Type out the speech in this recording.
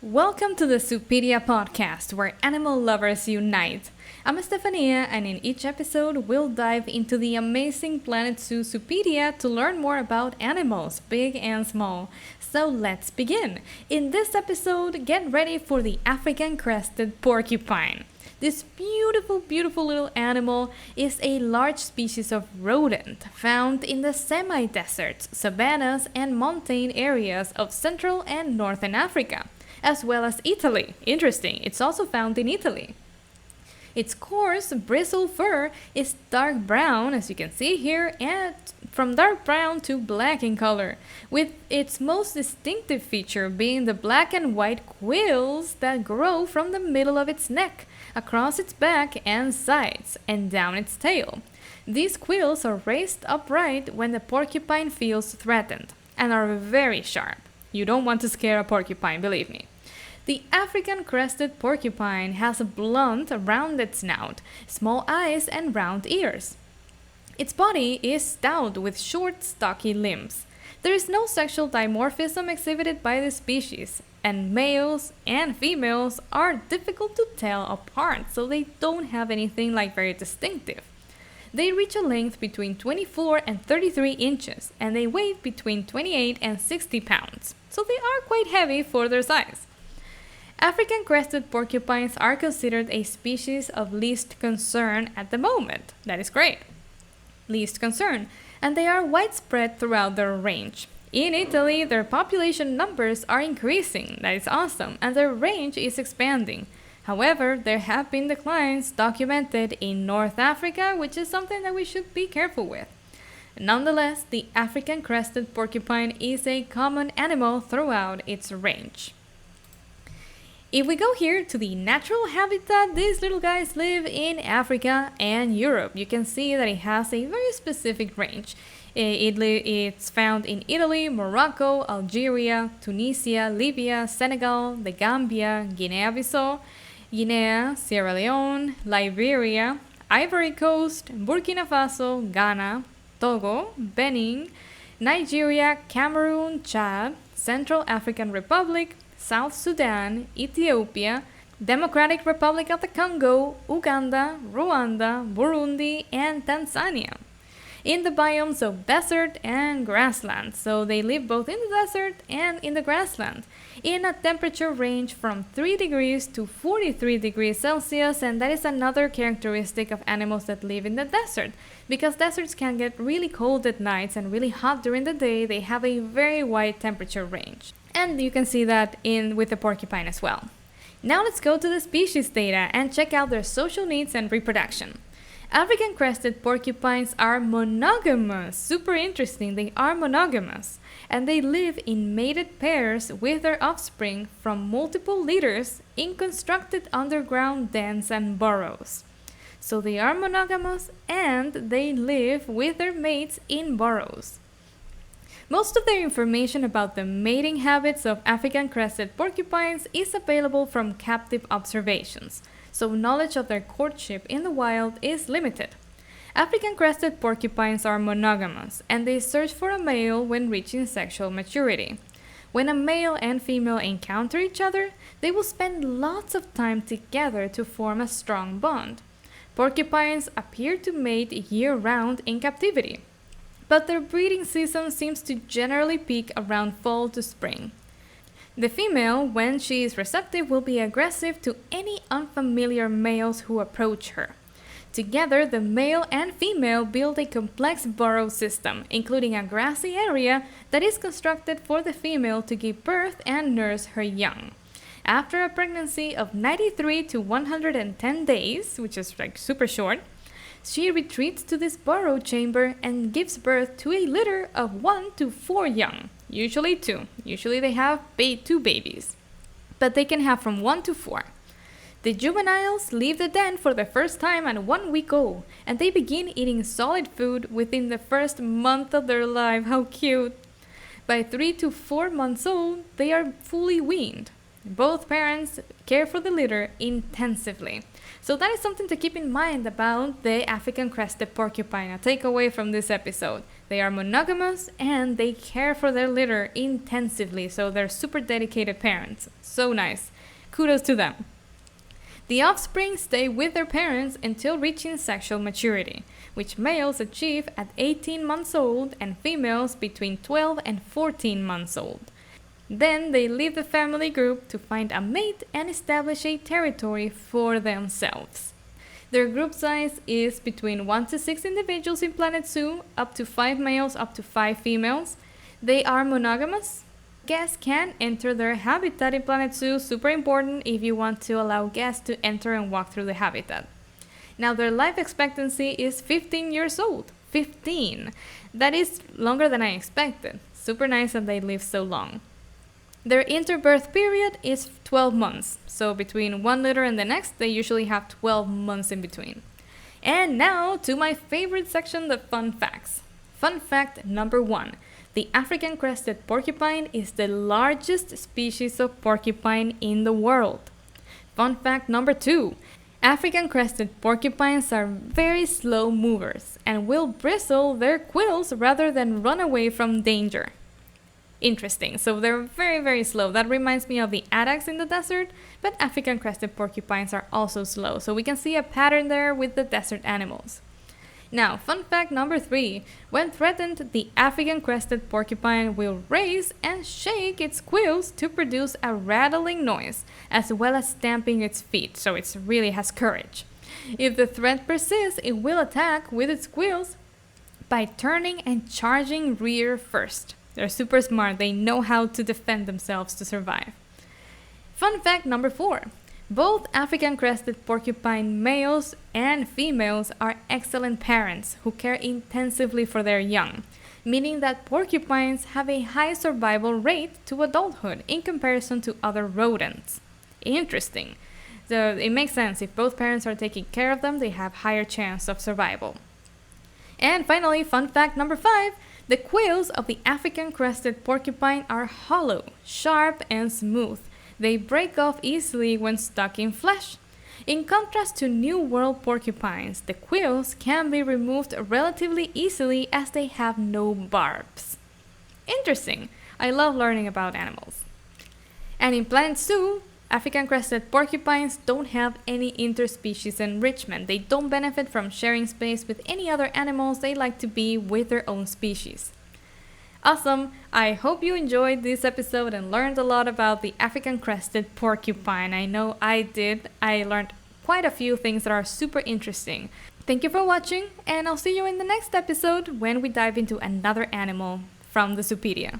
Welcome to the Zoopedia Podcast, where animal lovers unite. I'm Estefania, and in each episode, we'll dive into the amazing Planet Zoo Zoopedia to learn more about animals, big and small. So let's begin. In this episode, get ready for the African Crested Porcupine. This beautiful little animal is a large species of rodent found in the semi-deserts, savannas, and montane areas of Central and Northern Africa, as well as Italy. Interesting, it's also found in Italy. Its coarse, bristled fur is dark brown, as you can see here, and from dark brown to black in color, with its most distinctive feature being the black and white quills that grow from the middle of its neck, across its back and sides, and down its tail. These quills are raised upright when the porcupine feels threatened, and are very sharp. You don't want to scare a porcupine, believe me. The African Crested Porcupine has a blunt, rounded snout, small eyes, and round ears. Its body is stout with short, stocky limbs. There is no sexual dimorphism exhibited by the species, and males and females are difficult to tell apart, so they don't have anything like very distinctive. They reach a length between 24 and 33 inches, and they weigh between 28 and 60 pounds, so they are quite heavy for their size. African crested porcupines are considered a species of least concern at the moment. That is great. Least concern, and they are widespread throughout their range. In Italy, their population numbers are increasing. That is awesome, and their range is expanding. However, there have been declines documented in North Africa, which is something that we should be careful with. Nonetheless, the African crested porcupine is a common animal throughout its range. If we go here to the natural habitat, these little guys live in Africa and Europe. You can see that it has a very specific range. It's found in Italy, Morocco, Algeria, Tunisia, Libya, Senegal, the Gambia, Guinea-Bissau, Guinea, Sierra Leone, Liberia, Ivory Coast, Burkina Faso, Ghana, Togo, Benin, Nigeria, Cameroon, Chad, Central African Republic, South Sudan, Ethiopia, Democratic Republic of the Congo, Uganda, Rwanda, Burundi, and Tanzania. In the biomes of desert and grassland, so they live both in the desert and in the grassland, in a temperature range from 3 degrees to 43 degrees Celsius, and that is another characteristic of animals that live in the desert. Because deserts can get really cold at nights and really hot during the day, they have a very wide temperature range. And you can see that with the porcupine as well. Now let's go to the species data and check out their social needs and reproduction. African crested porcupines are monogamous. Super interesting, they are monogamous. And they live in mated pairs with their offspring from multiple litters in constructed underground dens and burrows. So they are monogamous and they live with their mates in burrows. Most of the information about the mating habits of African crested porcupines is available from captive observations, so knowledge of their courtship in the wild is limited. African crested porcupines are monogamous, and they search for a male when reaching sexual maturity. When a male and female encounter each other, they will spend lots of time together to form a strong bond. Porcupines appear to mate year-round in captivity, but their breeding season seems to generally peak around fall to spring. The female, when she is receptive, will be aggressive to any unfamiliar males who approach her. Together, the male and female build a complex burrow system, including a grassy area that is constructed for the female to give birth and nurse her young. After a pregnancy of 93 to 110 days, which is like super short, she retreats to this burrow chamber and gives birth to a litter of 1 to 4 young, usually 2. Usually they have 2 babies, but they can have from 1 to 4. The juveniles leave the den for the first time at 1 week old, and they begin eating solid food within the first month of their life. How cute! By 3 to 4 months old, they are fully weaned. Both parents care for the litter intensively. So that is something to keep in mind about the African Crested Porcupine. A takeaway from this episode. They are monogamous and they care for their litter intensively, so they're super dedicated parents. So nice. Kudos to them. The offspring stay with their parents until reaching sexual maturity, which males achieve at 18 months old and females between 12 and 14 months old. Then they leave the family group to find a mate and establish a territory for themselves. Their group size is between 1 to 6 individuals in Planet Zoo, up to 5 males, up to 5 females. They are monogamous. Guests can enter their habitat in Planet Zoo, super important if you want to allow guests to enter and walk through the habitat. Now their life expectancy is 15 years old. 15! That is longer than I expected. Super nice that they live so long. Their interbirth period is 12 months, so between one litter and the next, they usually have 12 months in between. And now to my favorite section, the fun facts. Fun fact number 1. The African Crested Porcupine is the largest species of porcupine in the world. Fun fact number 2. African Crested Porcupines are very slow movers and will bristle their quills rather than run away from danger. Interesting. So they're very, very slow. That reminds me of the addax in the desert, but African Crested Porcupines are also slow. So we can see a pattern there with the desert animals. Now, fun fact number 3. When threatened, the African Crested Porcupine will raise and shake its quills to produce a rattling noise, as well as stamping its feet, so it really has courage. If the threat persists, it will attack with its quills by turning and charging rear first. They're super smart. They know how to defend themselves to survive. Fun fact number 4. Both African Crested Porcupine males and females are excellent parents who care intensively for their young, meaning that porcupines have a high survival rate to adulthood in comparison to other rodents. Interesting. So it makes sense. If both parents are taking care of them, they have higher chance of survival. And finally, fun fact number 5. The quills of the African Crested Porcupine are hollow, sharp, and smooth. They break off easily when stuck in flesh. In contrast to New World porcupines, the quills can be removed relatively easily as they have no barbs. Interesting. I love learning about animals. And in Planet Zoo, African Crested Porcupines don't have any interspecies enrichment. They don't benefit from sharing space with any other animals. They like to be with their own species. Awesome! I hope you enjoyed this episode and learned a lot about the African Crested Porcupine. I know I did. I learned quite a few things that are super interesting. Thank you for watching, and I'll see you in the next episode when we dive into another animal from the Zoopedia.